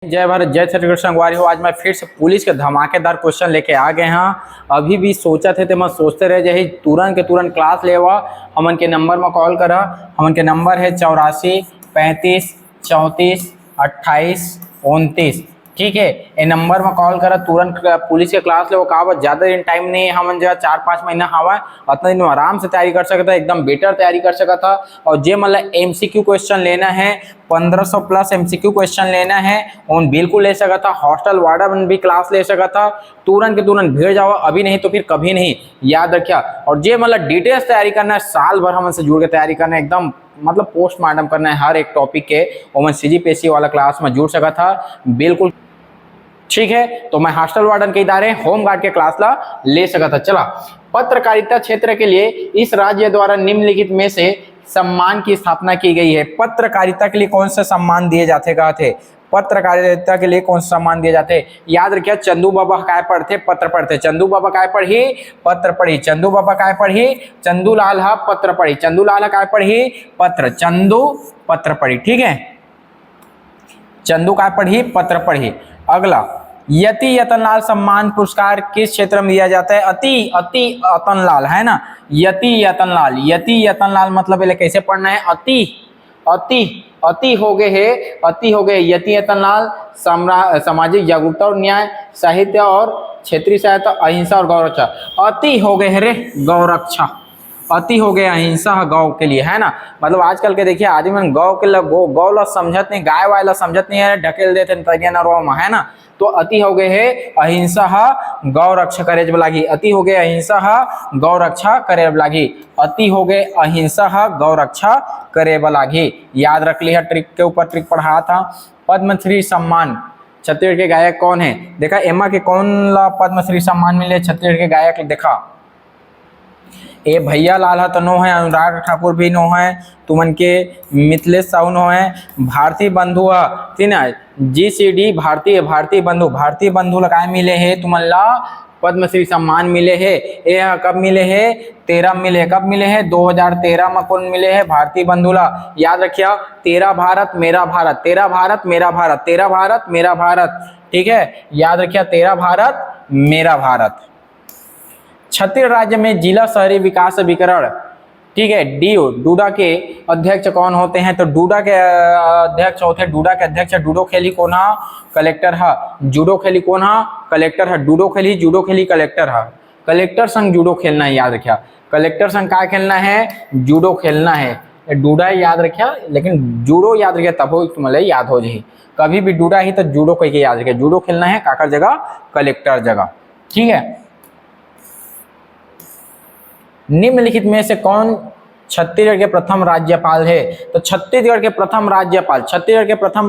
जय भारत जय छत्तीसगढ़ संगवारी हो। आज मैं फिर से पुलिस के धमाकेदार क्वेश्चन लेके आ गए हैं। अभी भी सोचा थे मैं सोचते रह जाए तुरंत के तुरंत क्लास लेवा हमन के नंबर में कॉल करा। हमन के नंबर है 84 35 34 28 29। ठीक है, ये नंबर में कॉल करा तुरंत पुलिस के क्लास ले वो कहा ज्यादा दिन टाइम नहीं है। हमन जो 4-5 महीना हवा उतना दिन में आराम से तैयारी कर सकता, एकदम बेटर तैयारी कर सकता था। और जे मतलब एमसीक्यू क्वेश्चन लेना है 1500 प्लस एमसीक्यू क्वेश्चन लेना है उन बिल्कुल ले सकता था। हॉस्टल वार्डन भी क्लास ले सकता था। तुरंत के तुरंत भेज जाओ, अभी नहीं तो फिर कभी नहीं, याद रखिया। और जे मतलब डिटेल्स तैयारी करना है, साल भर हमसे जुड़ के तैयारी करना है, एकदम मतलब पोस्टमार्टम करना है हर एक टॉपिक के, और मैं सीजीपीएससी वाला क्लास में जुड़ सका था बिल्कुल। ठीक है, तो मैं हॉस्टल वार्डन के इदारे होमगार्ड के क्लास ला ले सका था। चला, पत्रकारिता क्षेत्र के लिए इस राज्य द्वारा निम्नलिखित में से सम्मान की स्थापना की गई है। पत्रकारिता के लिए कौन से सम्मान दिए जाते कहा थे? पत्रकारिता के लिए कौन सा सम्मान दिए जाते? याद रखिए, चंदू बाबा काय पढ़ते? पत्र पढ़ते। चंदू बाबा काय पढ़ी? पत्र पढ़ी। चंदू बाबा काय पढ़ी? चंदूलाल हा पत्र पढ़ी। चंदूलाल काय पढ़ी? पत्र। चंदू पत्र पढ़ी। ठीक है, चंदू काय पढ़ी? पत्र पढ़ी। अगला, यति यतनलाल सम्मान पुरस्कार किस क्षेत्र में दिया जाता है? अति यतनलाल है ना, यति यतनलाल। यति यतनलाल मतलब कैसे पढ़ना है? अति हो गए है, अति हो गए। यति यतनलाल सामाजिक जागरूकता और न्याय, साहित्य और क्षेत्रीय सहायता, अहिंसा और गौरक्षा। अति हो गए है रे गौरक्षा, अति हो गया अहिंसा गौ के लिए, है ना। मतलब आजकल के देखिए आदमी गौ के गौ ला समझत नहीं, गाय वाय ला समझत नहीं है, ढकेल देते है ना। तो अति हो गए है अहिंसा गौ रक्षा करे लागी। अति हो गए अहिंसा गौ रक्षा करे लागी। अति हो गए अहिंसा गौ रक्षा करे लागी। याद रख लिया, ट्रिक के ऊपर ट्रिक पढ़ा था। पद्मश्री सम्मान छत्तीसगढ़ के गायक कौन है? देखा एमा के कौन ला पद्मश्री सम्मान मिले छत्तीसगढ़ के गायक? देखा ए भैया लाल तो नो है, अनुराग ठाकुर भी नो है, तुमन के मिथिलेश साहू नो है, भारती बंधु तीन GCD भारतीय बंधु लगाए मिले है तुमन ला पद्मश्री सम्मान मिले है। ये कब मिले है? 13 मिले। कब मिले है? 2013 में कौन मिले है? भारतीय बंधु ला। याद रखिया, तेरा भारत मेरा भारत, तेरा भारत मेरा भारत, तेरा भारत मेरा भारत। ठीक है, याद रखिया, तेरा भारत मेरा भारत। छत्तीसगढ़ राज्य में जिला शहरी विकास अभिकरण, ठीक है, डूडा के अध्यक्ष कौन होते हैं? तो डूडा के अध्यक्ष होते हैं, डूडा के अध्यक्ष डूडो खेली कौन हा? कलेक्टर हा। जूडो खेली कौन हा? कलेक्टर हा। जूडो खेली कलेक्टर हा। कलेक्टर संग जूडो खेलना है, याद रखिया। कलेक्टर संग क्या खेलना है? जूडो खेलना है। डूडा याद रखिया, लेकिन जूडो याद रखिया तब हो मतलब याद हो जाए। कभी भी डूडा ही तो जूडो कह के याद रखिया। जूडो खेलना है काकर जगह? कलेक्टर जगह। ठीक है, निम्नलिखित में से कौन छत्तीसगढ़ के प्रथम राज्यपाल है? तो छत्तीसगढ़ के प्रथम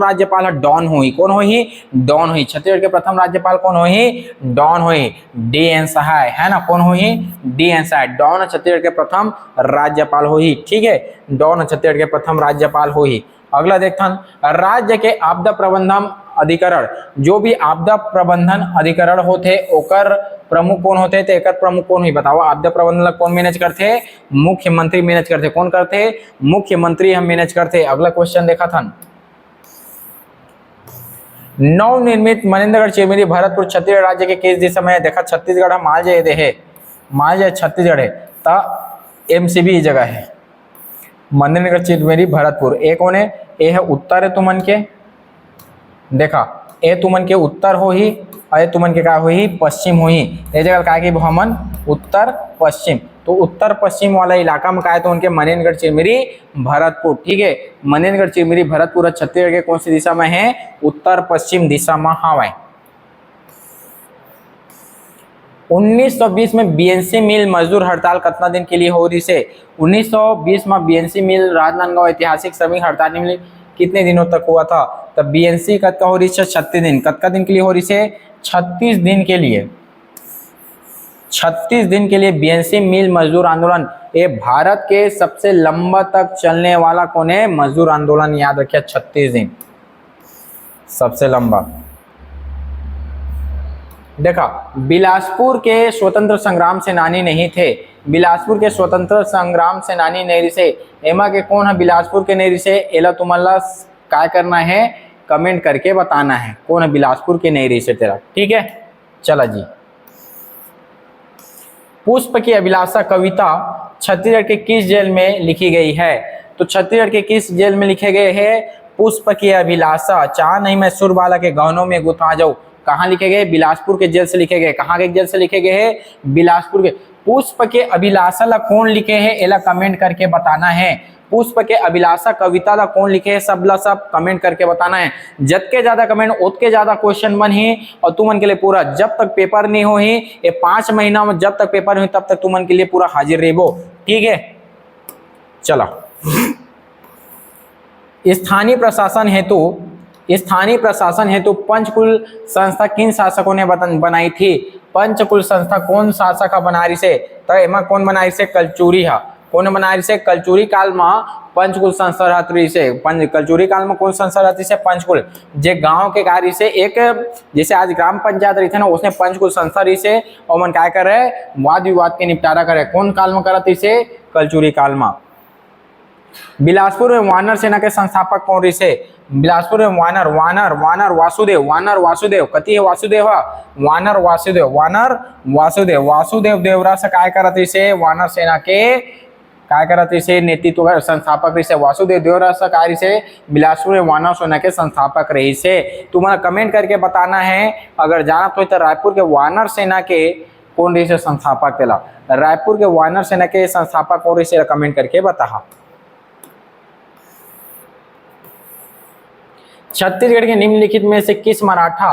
राज्यपाल है डॉन हुई। कौन हुई? डॉन हुई। छत्तीसगढ़ के प्रथम राज्यपाल कौन हुई? डॉन हुई। DN सहाय, है ना। कौन हुई? DN सहाय। डॉन छत्तीसगढ़ के प्रथम राज्यपाल हुई। ठीक है, डॉन छत्तीसगढ़ के प्रथम राज्यपाल हुई। अगला देखथन, राज्य के आपदा प्रबंधन अधिकरण, जो भी आपदा प्रबंधन अधिकरण होते ओकर प्रमुख कौन होते? तो एकर प्रमुख कौन हुई बताओ? आपदा प्रबंधन कौन मैनेज करते? मुख्यमंत्री मैनेज करते। कौन करते? मुख्यमंत्री हम मैनेज करते। अगला क्वेश्चन देखा था, नवनिर्मित मनेन्द्रगढ़ चिरमिरी भरतपुर छत्तीसगढ़ राज्य के किस दिशा में है? देखा, छत्तीसगढ़ मालजय है, मालजय छत्तीसगढ़ है, तो MCB जगह है। मनेन्द्रगढ़ चिरमिरी भरतपुर एक कौन है? ये है उत्तर है तुमन के, देखा ए तुमन के उत्तर हो ही, और तुमन के का हो ही? पश्चिम हो ही। ये जगह का कि हमन उत्तर पश्चिम, तो उत्तर पश्चिम वाला इलाका में का है? तो उनके मनेन्द्रगढ़ चिरमिरी भरतपुर। ठीक है, मनेन्द्रगढ़ चिरमिरी भरतपुर छत्तीसगढ़ के कौन सी दिशा में है? उत्तर पश्चिम दिशा में हवाए। 1920 में BNC मिल मजदूर हड़ताल कितना दिन के लिए हो रही से? 1920 में BNC मिल राजनांदगांव ऐतिहासिक श्रमिक हड़ताल कितने दिनों तक हुआ था? तब BNC कतका हो रही है? 36 दिन। कतका दिन के लिए हो रही है? 36 दिन के लिए। 36 दिन के लिए BNC मिल मजदूर आंदोलन, ये भारत के सबसे लंबा तक चलने वाला कौन है? मजदूर आंदोलन। याद रखिए, 36 दिन सबसे लंबा। देखा, बिलासपुर के स्वतंत्र संग्राम सेनानी नहीं थे। बिलासपुर के स्वतंत्र संग्राम सेनानी नहीं से, एमा के कौन है? बिलासपुर के नहीं से, एला तुमला काय करना है? कमेंट करके बताना है कौन है बिलासपुर के नहीं रही से तेरा, ठीक है। चला जी, पुष्प की अभिलाषा कविता छत्तीसगढ़ के किस जेल में लिखी गई है? तो छत्तीसगढ़ के किस जेल में लिखे गए हैं? पुष्प की अभिलाषा। चाह नहीं मैं सुरबाला के गहनों में गुथा जाऊं, कहाँ लिखे गए? बिलासपुर के जेल से लिखे गए। कहाँ के जेल से लिखे गए हैं? बिलासपुर के। पुष्प के अभिलाषा ला कौन लिखे है? एला कमेंट करके बताना है। पुष्प के अभिलाषा कविता ला कौन लिखे है? सब ला सब कमेंट करके बताना है। जतके ज्यादा कमेंट उतके ज्यादा क्वेश्चन बन ही और तुमन के लिए पूरा जब तक पेपर नहीं हो ही ये 5 महीना में जब तक पेपर हुई तब तक तुमन के लिए पूरा हाजिर रहेबो, ठीक है। चला, स्थानीय प्रशासन हेतु पंचकुल संस्था किन शासकों ने बनाई थी? पंचकुल संस्था कौन शासक बनाई से? तो एमा कौन बनाई से? कलचुरी हा। कौन बनाई से? कलचुरी काल में पंचकुल संस्था रहती से। कलचुरी काल में कौन संस्था रहती से? पंचकुल। जे गांव के कार्य से एक जैसे आज ग्राम पंचायत रही थे ना, उसने पंचकुल संस्था रही से और मन क्या कर रहे वाद विवाद के निपटारा करे। कौन काल में करती से? कलचुरी काल में। बिलासपुर में वानर सेना के संस्थापक कौन रही से? बिलासपुर में वानर वासुदेव कति है? वानर वासुदेव देवरा से काय करत से? वानर सेना के काय करत से? नेतृत्व संस्थापक रही से। वासुदेव देवरा से काय से? बिलासपुर में वानर सेना के संस्थापक रही से। तुम्हारा कमेंट करके बताना है। अगर जानत हो तो रायपुर के वानर सेना के कौन रही से संस्थापक? तेला रायपुर के वानर सेना के संस्थापक कौन रही से? कमेंट करके बता। छत्तीसगढ़ के निम्नलिखित में से किस मराठा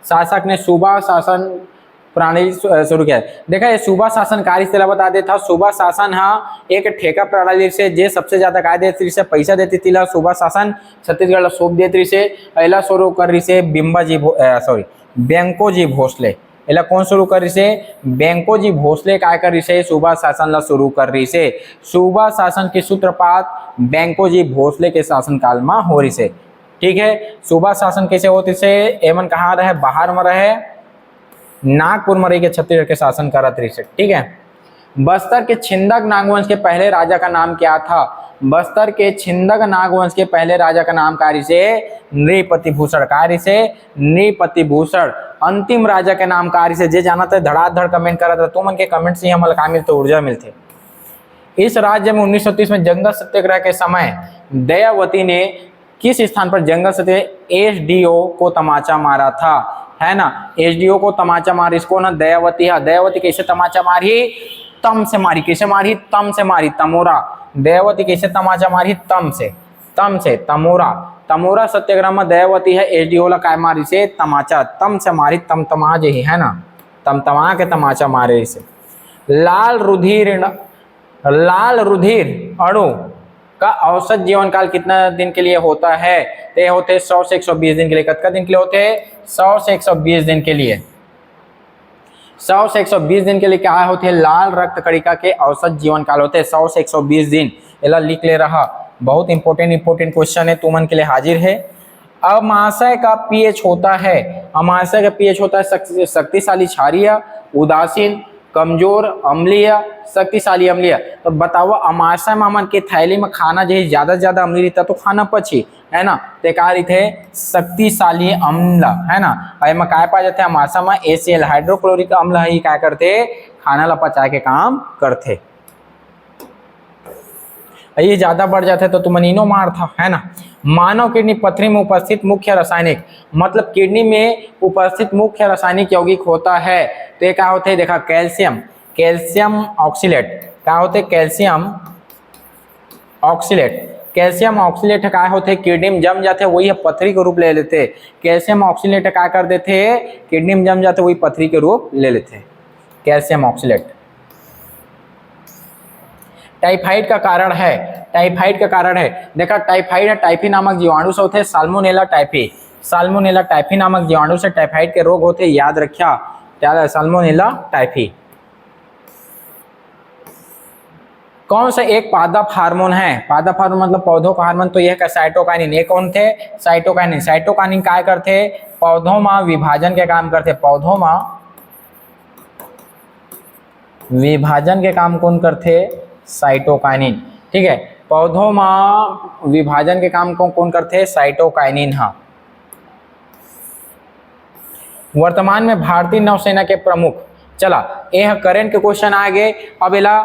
शासक ने सूबा शासन प्रणाली शुरू किया? देखा ये सूबा शासन कार्य से बता देता। सूबा शासन एक ठेका प्रणाली से जे सबसे ज्यादा काय देती से पैसा देती थी ला सूबा शासन छत्तीसगढ़ ला सौंप देती से। पहला शुरू कर रही से बैंको जी भोसले। एला कौन शुरू कर रही से? बैंको जी भोसले काय कर रही से? सूबा शासन ला शुरू कर रही से। सूबा शासन के सूत्रपात बैंको जी भोसले के शासनकाल में हो रही से, ठीक है। सूबा शासन कैसे होती से? एमन कहाँ रहे? बाहर में रहे, नागपुर में रही के छत्तीसगढ़ के शासन करत रही से, ठीक है। बस्तर के छिंदक नागवंश के पहले राजा का नाम क्या था? बस्तर के छिंदक नागवंश के पहले राजा का नाम कार्य से? नृपति भूषण। कार्य से? नृपति भूषण। अंतिम राजा के नाम कार्य से? जे जाना था धड़ाधड़ कमेंट करा था। तुम के कमेंट से हमें का मिलते? ऊर्जा मिलते। इस राज्य में 1930 में जंगल सत्याग्रह के समय दयावती ने किस स्थान पर जंगल सत्याग्रह एसडीओ को तमाचा मारा था? है ना, एसडीओ को तमाचा मारी इसको ना दयावती है। दयावती कैसे तमाचा मारी? तम से मारी। कैसे मारी? तम से मारी। तमोरा। दयावती कैसे तमाचा मारी? तम से तमोरा। तमोरा सत्याग्रह में दयावती है एसडीओ ला काय मारी से? तमाचा। तम से मारी, तमतमा जे है ना, तमतमा के तमाचा मारे से। लाल रुधिर अणु का औसत जीवन काल कितना दिन के लिए होता है? ते होते 100 से 120 दिन के लिए। कितना दिन के लिए होते हैं? 100 से 120 दिन के लिए। 100 से 120 दिन के लिए क्या होते हैं? लाल रक्त कणिका के औसत जीवन काल होते हैं 100 से 120 दिन। एला लिख ले रहा, बहुत इंपॉर्टेंट क्वेश्चन है तुमन के लिए हाजिर है। अमाशय का पीएच होता है? अमाशय का पीएच होता है शक्तिशाली क्षारीय, उदासीन, कमजोर, अम्लीय, शक्तिशाली अम्लीय। तो बताओ अमाशय में मन के थैली में खाना जो ज्यादा से ज्यादा अम्लीय रहता तो खाना पची, है ना, ते का थे शक्तिशाली अम्ल, है ना। में काय पा जाते अमाशय में? एसीएल हाइड्रोक्लोरिक अम्ल ही क्या करते? खाना ला पचाए के काम करते। ये ज्यादा बढ़ जाते तो तुमनीनो मार था, है ना। मानव किडनी पथरी में उपस्थित मुख्य रासायनिक, मतलब किडनी में उपस्थित मुख्य रासायनिक यौगिक होता है तो ये क्या होते हैं? देखा, कैल्शियम ऑक्सीलेट। क्या होते? कैल्शियम ऑक्सीलेट क्या होते? किडनी में जम जाते वही पथरी के रूप ले लेते। कैल्शियम ऑक्सीलेट क्या कर देते? किडनी में जम जाते वही पथरी के रूप ले लेते, कैल्शियम ऑक्सीलेट। टाइफाइड का कारण है, देखा टाइफाइड है टाइफी नामक जीवाणु से होते हैं। साल्मोनेला टाइफी नामक जीवाणु से टाइफाइड के रोग होते, याद रखिया क्या? Salmonella typhi. कौन सा एक पादप हार्मोन है? पादप हार्मोन मतलब पौधों का हार्मोन, तो यह का साइटोकाइनिन। ये कौन थे? साइटोकाइनिन काय करते? पौधों में विभाजन के काम करते। पौधों में विभाजन के काम कौन करते? साइटोकाइनिन, ठीक है। पौधों में विभाजन के काम कौन करते? साइटोकाइनिन। हाँ, वर्तमान में भारतीय नौसेना के प्रमुख। चला यह करंट के क्वेश्चन आ गए। अब इला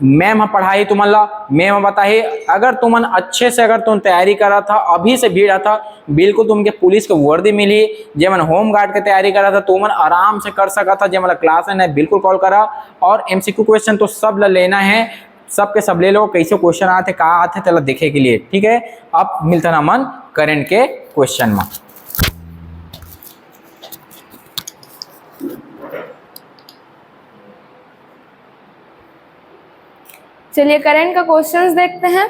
मैम पढ़ाई तुमला मैम बताही, अगर तुमन अच्छे से अगर तुम तैयारी करा था अभी से भीड़ा था, बिल्कुल तुमके पुलिस के वर्दी मिली। जेमन होम गार्ड के तैयारी करा था तुमन आराम से कर सका था। जेमन क्लास है बिल्कुल कॉल करा। और एमसीक्यू क्वेश्चन तो सब लेना है, सबके सब ले लो। कैसे क्वेश्चन आते का आते चला देखे के लिए, ठीक है। अब मिलता ना मन करंट के क्वेश्चन में। चलिए करंट का क्वेश्चंस देखते हैं।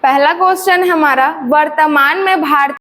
पहला क्वेश्चन है हमारा, वर्तमान में भारत